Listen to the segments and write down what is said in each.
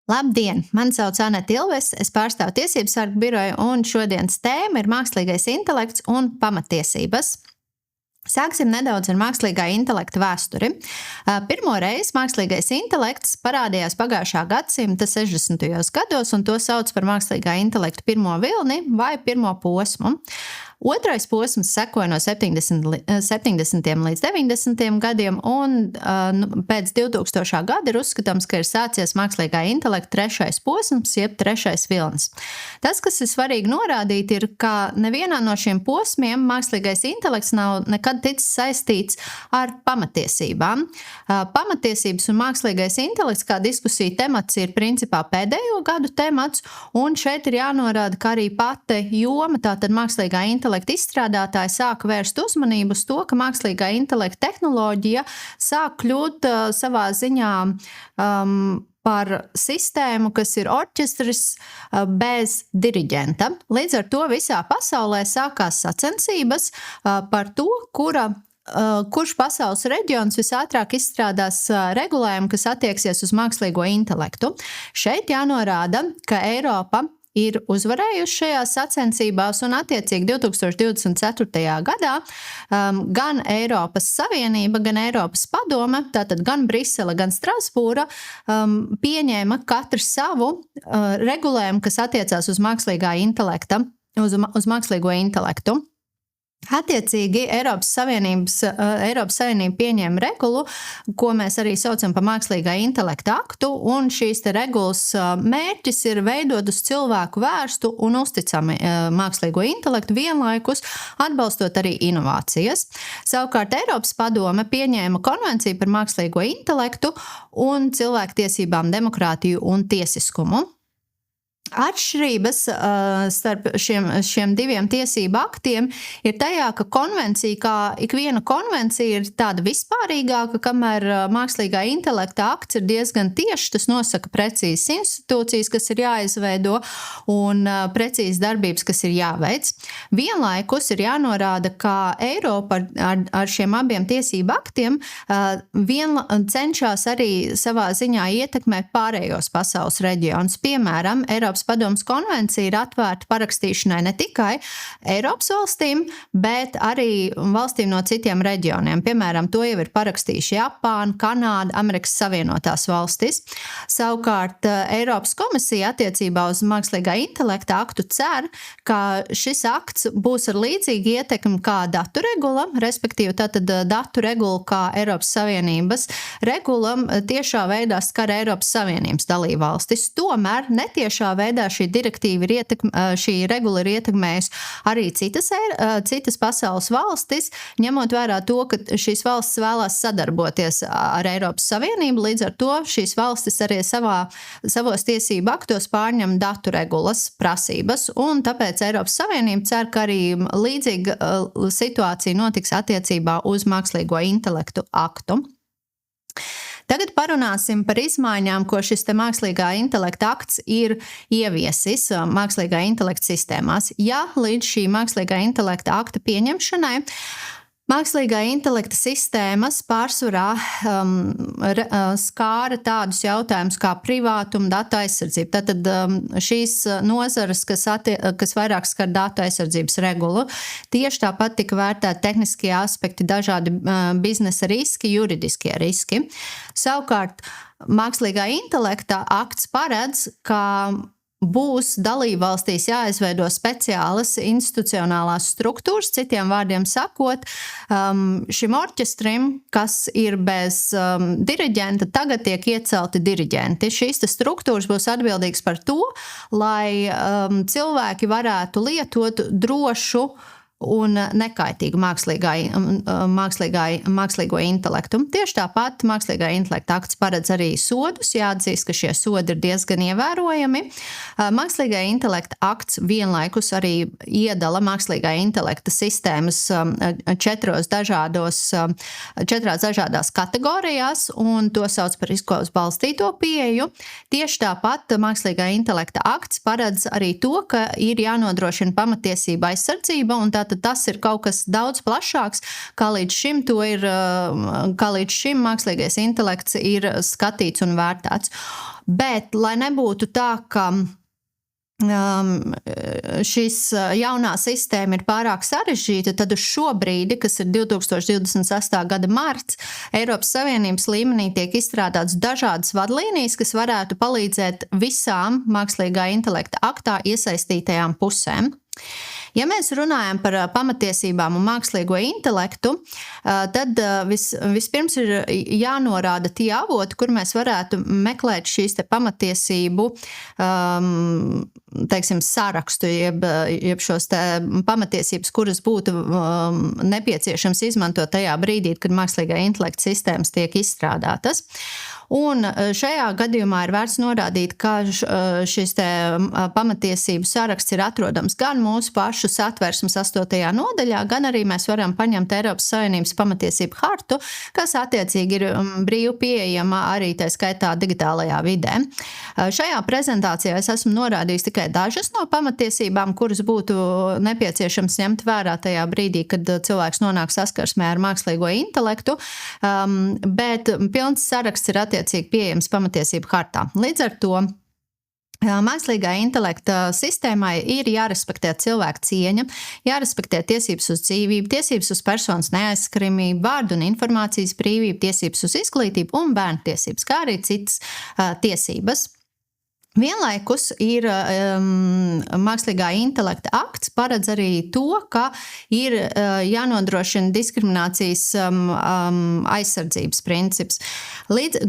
Labdien! Mani sauc Anete Ilves, es pārstāvu Tiesību sargu biroju, un šodienas tēma ir mākslīgais intelekts un pamatiesības. Sāksim nedaudz ar mākslīgā intelekta vēsturi. Pirmo reizi mākslīgais intelekts parādījās pagājušā gadsimta 60. gados, un to sauc par mākslīgā intelekta pirmo vilni vai pirmo posmu. Otrais posms sekoja no 70. līdz 90. gadiem, un pēc 2000. gada ir uzskatāms, ka ir sācies mākslīgā intelekta trešais posms, jeb trešais vilnis. Tas, kas ir svarīgi norādīt, ir, ka nevienā no šiem posmiem mākslīgais intelekts nav nekad ticis saistīts ar pamatiesībām. Pamatiesības un mākslīgais intelekts kā diskusija temats ir principā pēdējo gadu temats, un šeit ir jānorāda, ka arī pati joma, tātad mākslīgā intelekta izstrādātāji sāka vērst uzmanību uz to, ka mākslīgā intelekta tehnoloģija sāk kļūt savā ziņā par sistēmu, kas ir orķestris bez diriģenta. Līdz ar to visā pasaulē sākās sacensības par to, kurš pasaules reģions visātrāk izstrādās regulējumu, kas attieksies uz mākslīgo intelektu. Šeit jānorāda, ka Eiropa ir uzvarējuši šajās sacensībās, un attiecīgi 2024. gadā gan Eiropas Savienība, gan Eiropas Padome, tātad gan Brisele, gan Strasbūra pieņēma katru savu regulējumu, kas attiecās uz mākslīgā intelekta, uz mākslīgo intelektu. Attiecīgi Eiropas Savienība pieņēma regulu, ko mēs arī saucam par mākslīgā intelekta aktu, un šīs te regulas mērķis ir veidot uz cilvēku vērstu un uzticami mākslīgo intelektu, vienlaikus atbalstot arī inovācijas. Savukārt Eiropas Padome pieņēma konvenciju par mākslīgo intelektu un cilvēktiesībām, demokrātiju un tiesiskumu. Atšķirības starp šiem diviem tiesību aktiem ir tajā, ka konvencija, kā ikviena konvencija, ir tāda vispārīgāka, kamēr mākslīgā intelekta akts ir diezgan tieši, tas nosaka precīzas institūcijas, kas ir jāizveido, un precīzas darbības, kas ir jāveic. Vienlaikus ir jānorāda, ka Eiropa ar šiem abiem tiesību aktiem cenšas arī savā ziņā ietekmēt pārējos pasaules reģionus. Piemēram, Eiropas Padomes konvencija ir atvērta parakstīšanai ne tikai Eiropas valstīm, bet arī valstīm no citiem reģioniem. Piemēram, to jau ir parakstījuši Japāna, Kanāda, Amerikas Savienotās valstis. Savukārt Eiropas komisija attiecībā uz mākslīgā intelekta aktu cer, ka šis akts būs ar līdzīgu ietekmi kā datu regula, respektīvi tātad datu regula kā Eiropas Savienības regula tiešā veidā skar Eiropas Savienības dalībvalstis. Tomēr netiešā veidā šī regula ir ietekmējusi arī citas pasaules valstis, ņemot vērā to, ka šīs valstis vēlās sadarboties ar Eiropas Savienību, līdz ar to šīs valstis arī savos tiesību aktos pārņem datu regulas prasības, un tāpēc Eiropas Savienība cer, ka arī līdzīga situācija notiks attiecībā uz mākslīgo intelektu aktu. Tagad parunāsim par izmaiņām, ko šis te mākslīgā intelekta akts ir ieviesis mākslīgā intelekta sistēmās. Ja līdz šī mākslīgā intelekta akta pieņemšanai mākslīgā intelekta sistēmas pārsvarā skāra tādus jautājumus kā privātuma, datu aizsardzība. Tātad šīs nozares, kas vairāk skar datu aizsardzības regulu, tieši tāpat tika vērtēti tehniskie aspekti, dažādi biznesa riski, juridiskie riski. Savukārt, mākslīgā intelekta akts paredz, ka būs dalībvalstīs jāizveido speciālas institucionālās struktūras, citiem vārdiem sakot, šim orķestrim, kas ir bez diriģenta, tagad tiek iecelti diriģenti. Šīs struktūras būs atbildīgas par to, lai cilvēki varētu lietot drošu un nekaitīgu mākslīgo intelektu. Tieši tāpat mākslīgā intelekta akts paredz arī sodus, jāatzīst, ka šie sodi ir diezgan ievērojami. Mākslīgā intelekta akts vienlaikus arī iedala mākslīgā intelekta sistēmas četrās dažādās kategorijās, un to sauc par riskos balstīto pieeju. Tieši tāpat mākslīgā intelekta akts paredz arī to, ka ir jānodrošina pamatiesība aizsardzība, un tā tātad tas ir kaut kas daudz plašāks, kā līdz šim mākslīgais intelekts ir skatīts un vērtēts. Bet, lai nebūtu tā, ka šis jaunā sistēma ir pārāk sarežģīta, tad uz šo brīdi, kas ir 2028. gada marts, Eiropas Savienības līmenī tiek izstrādāts dažādas vadlīnijas, kas varētu palīdzēt visām mākslīgā intelekta aktā iesaistītajām pusēm. Ja mēs runājam par pamatiesībām un mākslīgo intelektu, tad vispirms ir jānorāda tie avoti, kur mēs varētu meklēt šīs te pamatiesību sarakstu, jeb šos te pamatiesības, kuras būtu nepieciešams izmantot tajā brīdī, kad mākslīgā intelekta sistēmas tiek izstrādātas. Un šajā gadījumā ir vērts norādīt, ka šis te pamatiesību saraksts ir atrodams gan mūsu pašu satversmes 8. nodaļā, gan arī mēs varam paņemt Eiropas Savienības pamatiesību hartu, kas attiecīgi ir brīvi pieejama arī tā skaitā digitālajā vidē. Šajā prezentācijā es esmu norādījis tikai dažas no pamatiesībām, kuras būtu nepieciešams ņemt vērā tajā brīdī, kad cilvēks nonāk saskarsmē ar mākslīgo intelektu, bet pilns saraksts ir attiecīgi pieejams pamatiesību hartā. Līdz ar to mākslīgā intelekta sistēmai ir jārespektē cilvēka cieņa, jārespektē tiesības uz dzīvību, tiesības uz personas neaizskaramību, vārdu un informācijas brīvību, tiesības uz izglītību un bērnu tiesības, kā arī citas tiesības. Vienlaikus ir mākslīgā intelekta akts paredz arī to, ka ir jānodrošina diskriminācijas aizsardzības princips.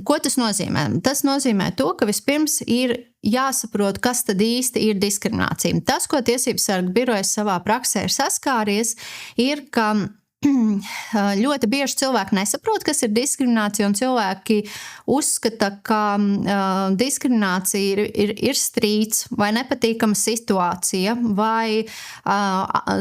Ko tas nozīmē? Tas nozīmē to, ka vispirms ir jāsaprot, kas tad īsti ir diskriminācija. Tas, ko Tiesību sarga birojas savā praksē ir saskāries, ir, ka ļoti bieži cilvēki nesaprot, kas ir diskriminācija, un cilvēki uzskata, ka diskriminācija ir strīds vai nepatīkama situācija vai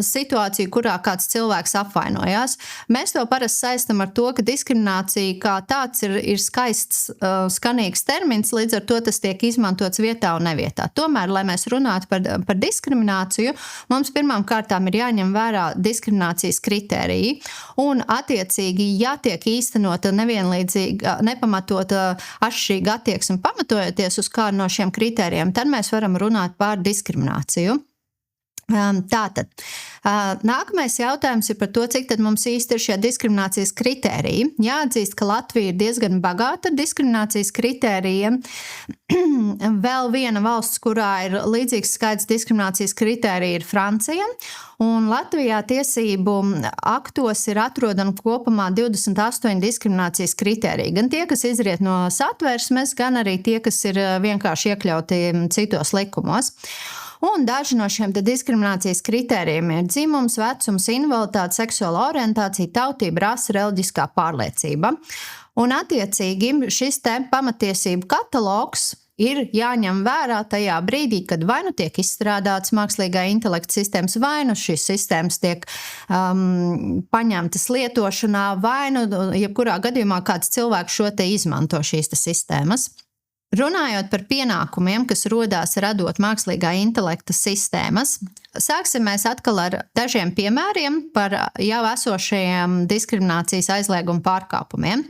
situācija, kurā kāds cilvēks apvainojās. Mēs to parasti saistam ar to, ka diskriminācija kā tāds ir skaists, skanīgs termins, līdz ar to tas tiek izmantots vietā un nevietā. Tomēr, lai mēs runātu par diskrimināciju, mums pirmām kārtām ir jāņem vērā diskriminācijas kritēriji. Un attiecīgi, ja tiek īstenota nevienlīdzīga, nepamatota atšķirīga attieksme pamatojoties uz kādu no šiem kritērijiem, tad mēs varam runāt par diskrimināciju. Tātad, nākamais jautājums ir par to, cik tad mums īsti ir šie diskriminācijas kritēriji. Jāatzīst, ka Latvija ir diezgan bagāta ar diskriminācijas kritērijiem. Vēl viena valsts, kurā ir līdzīgs skaits diskriminācijas kritērija, ir Francija. Un Latvijā tiesību aktos ir atrodami kopumā 28 diskriminācijas kritēriji. Gan tie, kas izriet no satversmes, gan arī tie, kas ir vienkārši iekļauti citos likumos. Un daži no šiem diskriminācijas kritērijiem ir dzimums, vecums, invaliditāte, seksuāla orientācija, tautība, rase, reliģiskā pārliecība. Un attiecīgi šis te pamatiesību katalogs ir jāņem vērā tajā brīdī, kad vai nu tiek izstrādāts mākslīgā intelekta sistēmas, vai nu šīs sistēmas tiek paņemtas lietošanā, vai nu jebkurā gadījumā kāds cilvēks šo te izmanto šīs te sistēmas. Runājot par pienākumiem, kas rodās radot mākslīgā intelekta sistēmas, sāksim mēs atkal ar dažiem piemēriem par jau esošajiem diskriminācijas aizlieguma pārkāpumiem.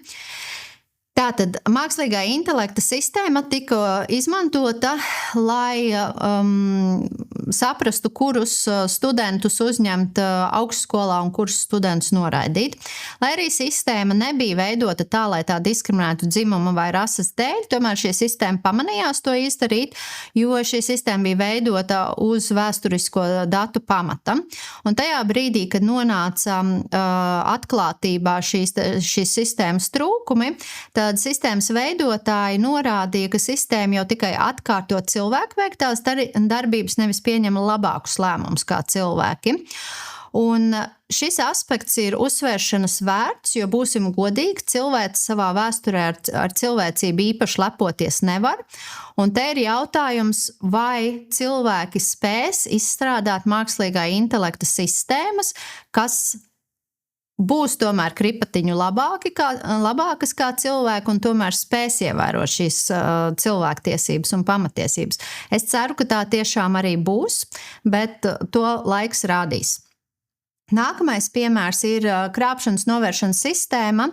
Tātad mākslīgā intelekta sistēma tika izmantota, lai saprastu, kurus studentus uzņemt augstskolā un kurus studentus noraidīt. Lai arī sistēma nebija veidota tā, lai tā diskriminētu dzimuma vai rases dēļ, tomēr šī sistēma pamanījās to izdarīt, jo šī sistēma bija veidota uz vēsturisko datu pamata. Un tajā brīdī, kad nonāca atklātībā šīs sistēmas trūkumi, tad sistēmas veidotāji norādīja, ka sistēma jau tikai atkārto cilvēku veiktās darbības, nevis pieņem labākus lēmumus kā cilvēki. Un šis aspekts ir uzsvēršanas vērts, jo būsim godīgi, cilvēks savā vēsturē ar cilvēcību īpaši lepoties nevar. Un te ir jautājums, vai cilvēki spēs izstrādāt mākslīgā intelekta sistēmas, kas būs tomēr kripatiņu labākas kā cilvēki un tomēr spēs ievērot šīs cilvēktiesības un pamatiesības. Es ceru, ka tā tiešām arī būs, bet to laiks rādīs. Nākamais piemērs ir krāpšanas novēršanas sistēma,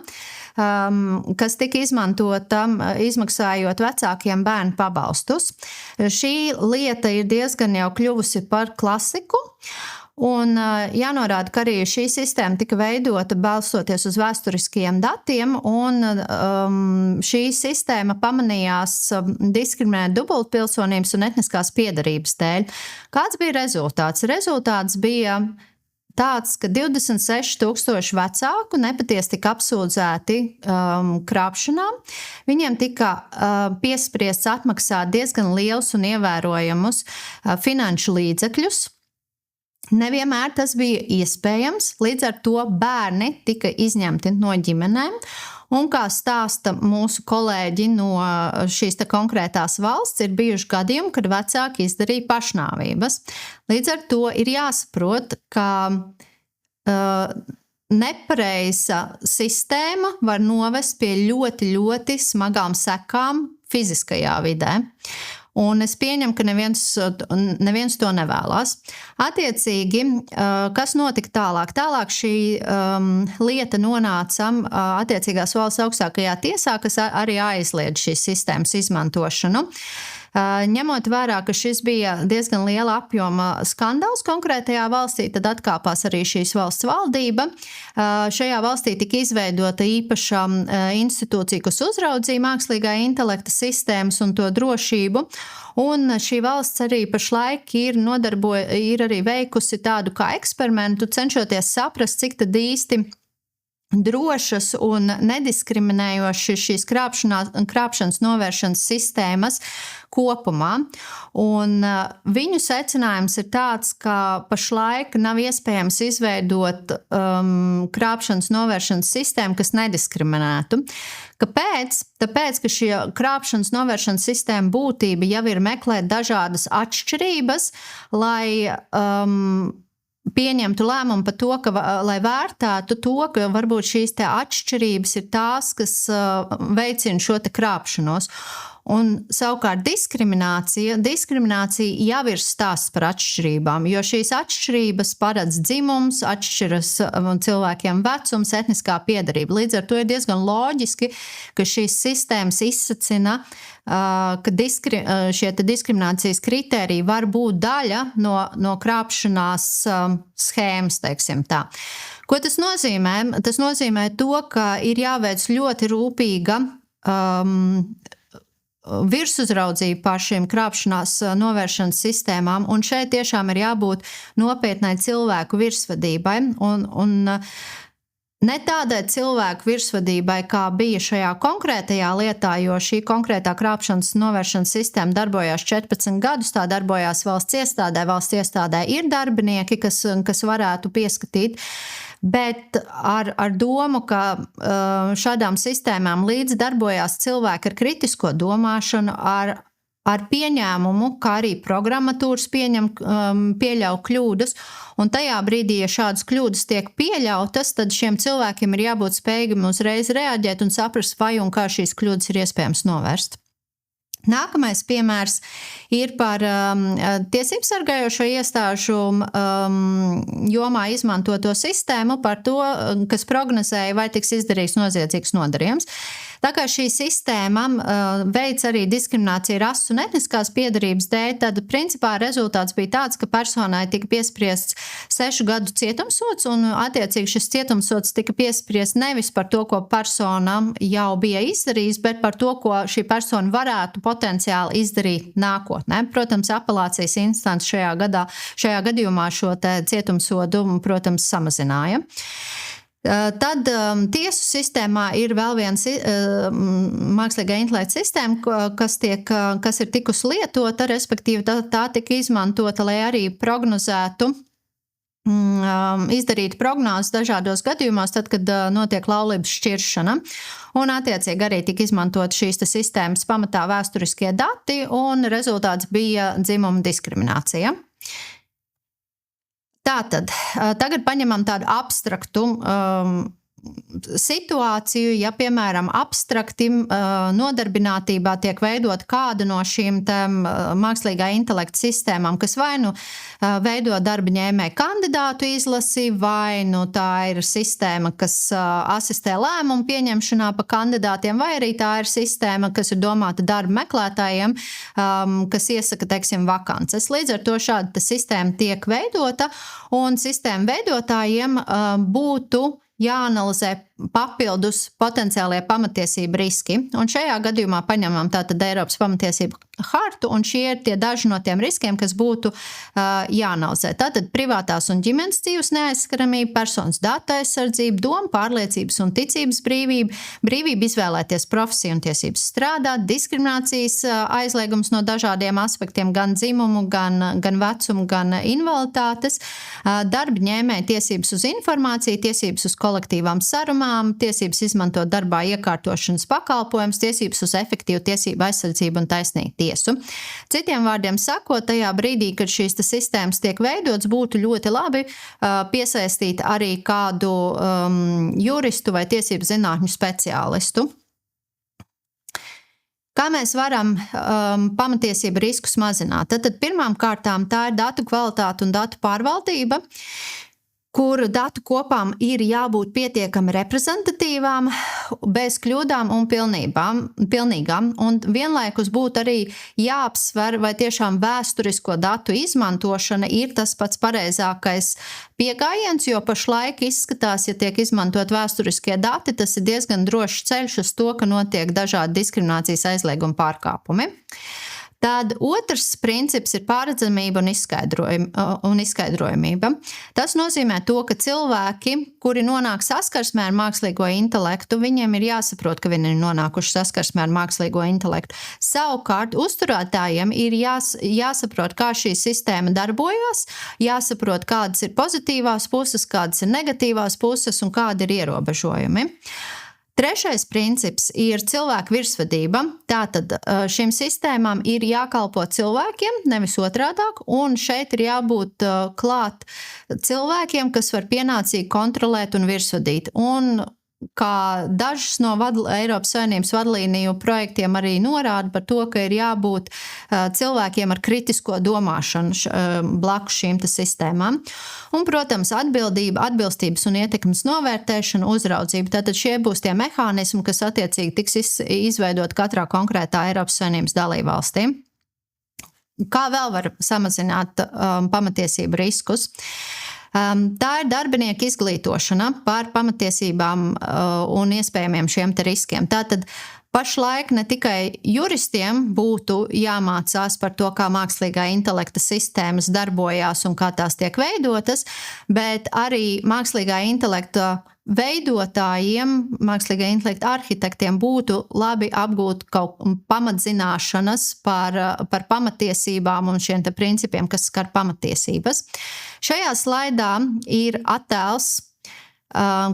kas tika izmantota izmaksājot vecākiem bērnu pabalstus. Šī lieta ir diezgan jau kļuvusi par klasiku. Un jānorāda, ka arī šī sistēma tika veidota balstoties uz vēsturiskiem datiem, un šī sistēma pamanījās diskriminēt dubultpilsonības un etniskās piedarības dēļ. Kāds bija rezultāts? Rezultāts bija tāds, ka 26,000 vecāku nepatiesi tika apsūdzēti krāpšanā. Viņiem tika piespriests atmaksāt diezgan lielus un ievērojamus finanšu līdzekļus. Nevienmēr tas bija iespējams, līdz ar to bērni tika izņemti no ģimenēm. Un, kā stāsta mūsu kolēģi no šīs konkrētās valsts, ir bijuši gadījumi, kad vecāki izdarīja pašnāvības. Līdz ar to ir jāsaprot, ka nepareiza sistēma var novest pie ļoti, ļoti smagām sekām fiziskajā vidē. Un es pieņemu, ka neviens to nevēlas. Attiecīgi, kas notika tālāk? Tālāk šī lieta nonāca attiecīgās valsts augstākajā tiesā, kas arī aizliedz šīs sistēmas izmantošanu. Ņemot vērā, ka šis bija diezgan liela apjoma skandāls konkrētajā valstī, tad atkāpās arī šīs valsts valdība. Šajā valstī tika izveidota īpaša institūcija, kas uzraudzīja mākslīgā intelekta sistēmas un to drošību. Un šī valsts arī pašlaik ir arī veikusi tādu kā eksperimentu, cenšoties saprast, cik tad īsti drošas un nediskriminējošas šīs krāpšanas novēršanas sistēmas kopumā. Un viņu secinājums ir tāds, ka pašlaik nav iespējams izveidot krāpšanas novēršanas sistēmu, kas nediskriminētu. Kāpēc? Tāpēc, ka šī krāpšanas novēršanas sistēma būtība jau ir meklēt dažādas atšķirības, lai pieņemtu lēmumu par to, lai vērtētu to, ka varbūt šīs atšķirības ir tās, kas veicina šo krāpšanos. Un savukārt diskriminācija jau ir stāsts par atšķirībām, jo šīs atšķirības paredz dzimums, atšķiras cilvēkiem vecums, etniskā piedarība. Līdz ar to ir diezgan loģiski, ka šīs sistēmas izsacina, ka šie diskriminācijas kritēriji var būt daļa no krāpšanās schēmas, teiksim tā. Ko tas nozīmē? Tas nozīmē to, ka ir jāveic ļoti rūpīga virsuzraudzība pār šīm krāpšanās novēršanas sistēmām, un šeit tiešām ir jābūt nopietnai cilvēku virsvadībai, un ne tādai cilvēku virsvadībai, kā bija šajā konkrētajā lietā, jo šī konkrētā krāpšanas novēršanas sistēma darbojās 14 gadus, tā darbojās valsts iestādē. Valsts iestādē ir darbinieki, kas varētu pieskatīt, bet ar domu, ka šādām sistēmām līdz darbojās cilvēki ar kritisko domāšanu, ar pieņēmumu, kā arī programmatūras pieļauj kļūdas. Un tajā brīdī, ja šādas kļūdas tiek pieļautas, tad šiem cilvēkiem ir jābūt spējīgiem uzreiz reaģēt un saprast, vai un kā šīs kļūdas ir iespējams novērst. Nākamais piemērs ir par tiesību sargājošo iestāžu jomā izmantoto sistēmu, par to, kas prognozēja, vai tiks izdarīts noziedzīgs nodarījums. Tā kā šī sistēma veic arī diskrimināciju rases un etniskās piedarības dēļ, tad principā rezultāts bija tāds, ka personai tika piespriests 6 gadu cietumsods, un attiecīgi šis cietumsods tika piespriests nevis par to, ko persona jau bija izdarījis, bet par to, ko šī persona varētu potenciāli izdarīt nākotnē. Protams, apelācijas instance šajā gadījumā šo cietumsodu, protams, samazināja. Tad tiesu sistēmā ir vēl viens mākslīgā intelekta sistēma, kas ir tikusi lietota, respektīvi tā tika izmantota, lai arī prognozētu, izdarītu prognozes dažādos gadījumos, tad, kad notiek laulības šķiršana. Un attiecīgi arī tika izmantot šīs sistēmas pamatā vēsturiskie dati, un rezultāts bija dzimuma diskriminācija. Tātad, tagad paņemam tādu abstraktu situāciju, ja, piemēram, abstrakti nodarbinātībā tiek veidot kāda no šīm mākslīgā intelekta sistēmām, kas vai nu veido darba ņēmēju kandidātu izlasi, vai nu tā ir sistēma, kas asistē lēmumu pieņemšanā pa kandidātiem, vai arī tā ir sistēma, kas ir domāta darba meklētājiem, kas iesaka, teiksim, vakances. Līdz ar to šāda sistēma tiek veidota, un sistēma veidotājiem būtu jāanalizē papildus potenciālie pamatiesību riski. Un šajā gadījumā paņemam tātad Eiropas pamatiesību hartu, un šie ir tie daži no tiem riskiem, kas būtu jāanalizē. Tātad privātās un ģimenes dzīves neaizskaramība, personas datu aizsardzība, doma, pārliecības un ticības brīvība, brīvība izvēlēties profesiju un tiesības strādāt, diskriminācijas aizliegums no dažādiem aspektiem, gan dzimumu, gan vecumu, gan invaliditātes, darba ņēmēja tiesības uz informāciju, tiesības uz kolektīvām sarunām, tiesības izmantot darbā iekārtošanas pakalpojumus, tiesības uz efektīvu tiesību aizsardzību un taisnīgu tiesu. Citiem vārdiem sakot, tajā brīdī, kad šīs sistēmas tiek veidotas, būtu ļoti labi piesaistīt arī kādu juristu vai tiesību zinātņu speciālistu. Kā mēs varam pamatiesību riskus mazināt? Tad pirmām kārtām tā ir datu kvalitāte un datu pārvaldība, kur datu kopām ir jābūt pietiekami reprezentatīvām, bez kļūdām un pilnīgām. Un vienlaikus būtu arī jāapsver, vai tiešām vēsturisko datu izmantošana ir tas pats pareizākais pieejams, jo pašlaik izskatās, ja tiek izmantot vēsturiskie dati, tas ir diezgan drošs ceļš uz to, ka notiek dažādi diskriminācijas aizlieguma pārkāpumi. Tad otrs princips ir pārredzamība un izskaidrojamība. Tas nozīmē to, ka cilvēki, kuri nonāk saskarsmē ar mākslīgo intelektu, viņiem ir jāsaprot, ka viņi ir nonākuši saskarsmē ar mākslīgo intelektu. Savukārt, uzturētājiem ir jāsaprot, kā šī sistēma darbojas, jāsaprot, kādas ir pozitīvās puses, kādas ir negatīvās puses un kādi ir ierobežojumi. Trešais princips ir cilvēku virsvadība. Tātad šīm sistēmām ir jākalpo cilvēkiem, nevis otrādāk, un šeit ir jābūt klāt cilvēkiem, kas var pienācīgi kontrolēt un virsvadīt. Un kā dažas no Eiropas Savienības vadlīniju projektiem arī norāda par to, ka ir jābūt cilvēkiem ar kritisko domāšanu blakus šīm sistēmām. Un, protams, atbildība, atbilstības un ietekmes novērtēšana, uzraudzība. Tātad šie būs tie mehānismi, kas attiecīgi tiks izveidot katrā konkrētā Eiropas Savienības dalībvalstī. Kā vēl var samazināt pamatiesību riskus? Tā ir darbinieku izglītošana par pamatiesībām un iespējamiem šiem riskiem. Tātad pašlaik ne tikai juristiem būtu jāmācās par to, kā mākslīgā intelekta sistēmas darbojās un kā tās tiek veidotas, bet arī mākslīgā intelekta veidotājiem, mākslīgā intelekta arhitektiem būtu labi apgūt kaut pamatzināšanas par pamatiesībām un šiem principiem, kas skar pamatiesības. Šajā slaidā ir attēls,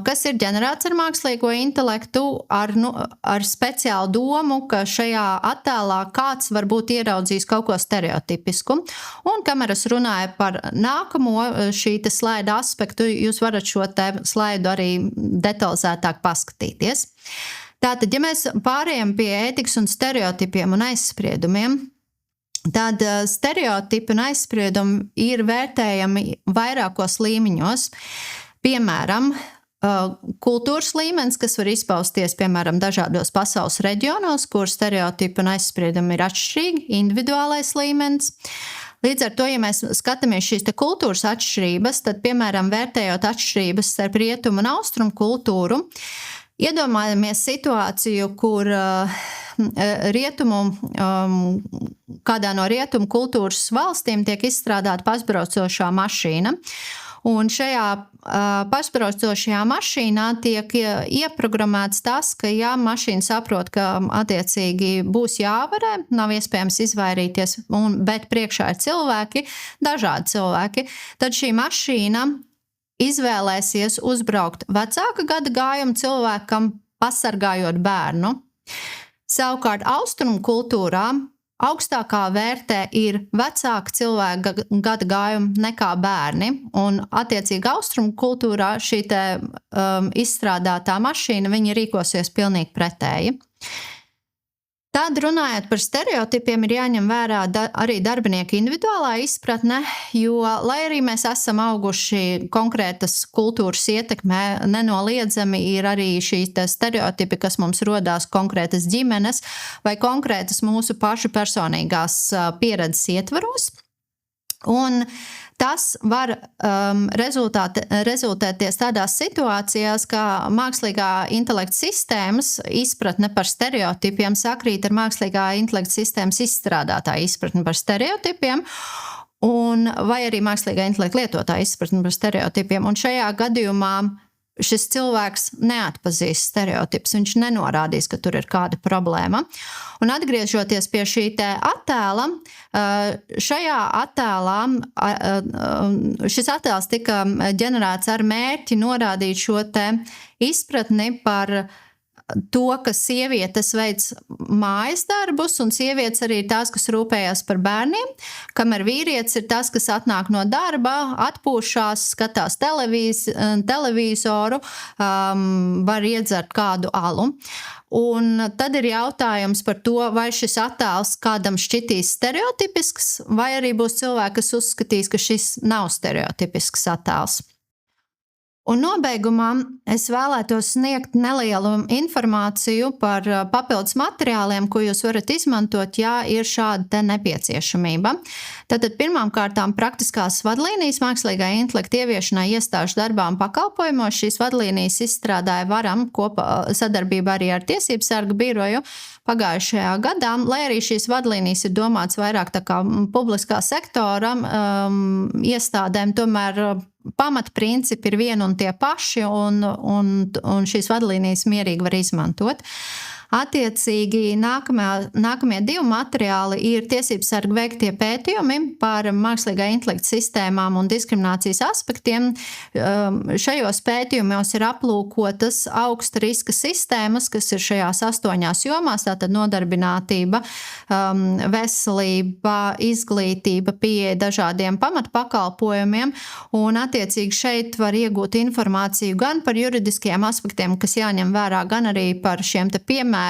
kas ir ģenerēts ar mākslīgo intelektu, ar speciālu domu, ka šajā attēlā kāds varbūt ieraudzīs kaut ko stereotipisku. Un kamēr es runāju par nākamo šī slaida aspektu, jūs varat šo slaidu arī detalizētāk paskatīties. Tātad, ja mēs pārējām pie ētikas un stereotipiem un aizspriedumiem, tad stereotipi un aizspriedumi ir vērtējami vairākos līmeņos. Piemēram, kultūras līmenis, kas var izpausties, piemēram, dažādos pasaules reģionos, kur stereotipi un aizspriedumi ir atšķirīgi, individuālais līmenis. Līdz ar to, ja mēs skatāmies šīs kultūras atšķirības, tad, piemēram, vērtējot atšķirības starp rietumu un austrumu kultūru, iedomājamies situāciju, kur kādā no rietumu kultūras valstīm tiek izstrādāta pašbraucošā mašīna. Un šajā pašbraucošajā mašīnā tiek ieprogrammēts tas, ka ja mašīna saprot, ka attiecīgi būs jāvarē, nav iespējams izvairīties, bet priekšā ir cilvēki, dažādi cilvēki, tad šī mašīna izvēlēsies uzbraukt vecāka gada gājuma cilvēkam, pasargājot bērnu. Savukārt austrumu kultūrā augstākā vērtē ir vecāki cilvēki gada gājumi nekā bērni. Un, attiecīgi, austrumu kultūrā šī izstrādātā mašīna, viņi rīkosies pilnīgi pretēji. Tad, runājot par stereotipiem, ir jāņem vērā arī darbinieku individuālā izpratne, jo, lai arī mēs esam auguši konkrētas kultūras ietekmē, nenoliedzami ir arī šī stereotipi, kas mums rodās konkrētas ģimenes vai konkrētas mūsu pašu personīgās pieredzes ietvaros. Un tas var rezultēties tādās situācijās, ka mākslīgā intelekta sistēmas izpratne par stereotipiem sakrīt ar mākslīgā intelekta sistēmas izstrādātāja izpratni par stereotipiem, vai arī mākslīgā intelekta lietotāja izpratni par stereotipiem. Un šajā gadījumā šis cilvēks neatpazīst stereotipus, viņš nenorādīs, ka tur ir kāda problēma. Un atgriežoties pie šī attēla, šajā attēlā, šis attēls tika ģenerēts ar mērķi norādīt šo izpratni par to, ka sievietes veic mājas darbus, un sievietes arī ir tās, kas rūpējas par bērniem, kamēr vīrietis ir tas, kas atnāk no darba, atpūšās, skatās televizoru, var iedzert kādu alu. Un tad ir jautājums par to, vai šis attēls kādam šķitīs stereotipisks, vai arī būs cilvēki, kas uzskatīs, ka šis nav stereotipisks attēls. Un nobeigumā es vēlētos sniegt nelielu informāciju par papildus materiāliem, ko jūs varat izmantot, ja ir šāda nepieciešamība. Tātad pirmkārtām praktiskās vadlīnijas mākslīgā intelekta ieviešanai iestāžu darbā un pakalpojumos. Šīs vadlīnijas izstrādāja Varam kopā sadarbībā arī ar Tiesību sarga biroju pagājušajā gadā, lai arī šīs vadlīnijas ir domāts vairāk tā kā publiskā sektora iestādēm, tomēr pamatprincipi ir vieni un tie paši, un šīs vadlīnijas mierīgi var izmantot. Attiecīgi, nākamie divi materiāli ir Tiesību sarga veiktie pētījumi par mākslīgā intelekta sistēmām un diskriminācijas aspektiem. Šajos pētījumos ir aplūkotas augsta riska sistēmas, kas ir šajās 8 jomās, tātad nodarbinātība, veselība, izglītība, pieeja dažādiem pamatpakalpojumiem, un attiecīgi šeit var iegūt informāciju gan par juridiskiem aspektiem, kas jāņem vērā, gan arī par šiem piemēriem,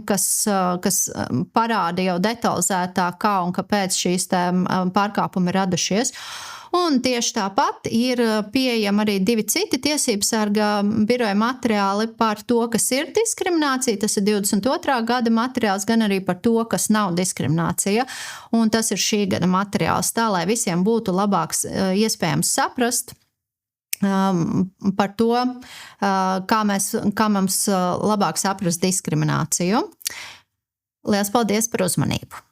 kas parāda jau detalizētāk, kā un kāpēc šīs pārkāpumi ir radušies. Un tieši tāpat ir pieejami arī 2 citi Tiesību sarga biroja materiāli par to, kas ir diskriminācija. Tas ir 22. gada materiāls, gan arī par to, kas nav diskriminācija. Un tas ir šī gada materiāls, tā lai visiem būtu labāks iespējams saprast par to, kā mums labāk saprast diskrimināciju. Lielas paldies par uzmanību!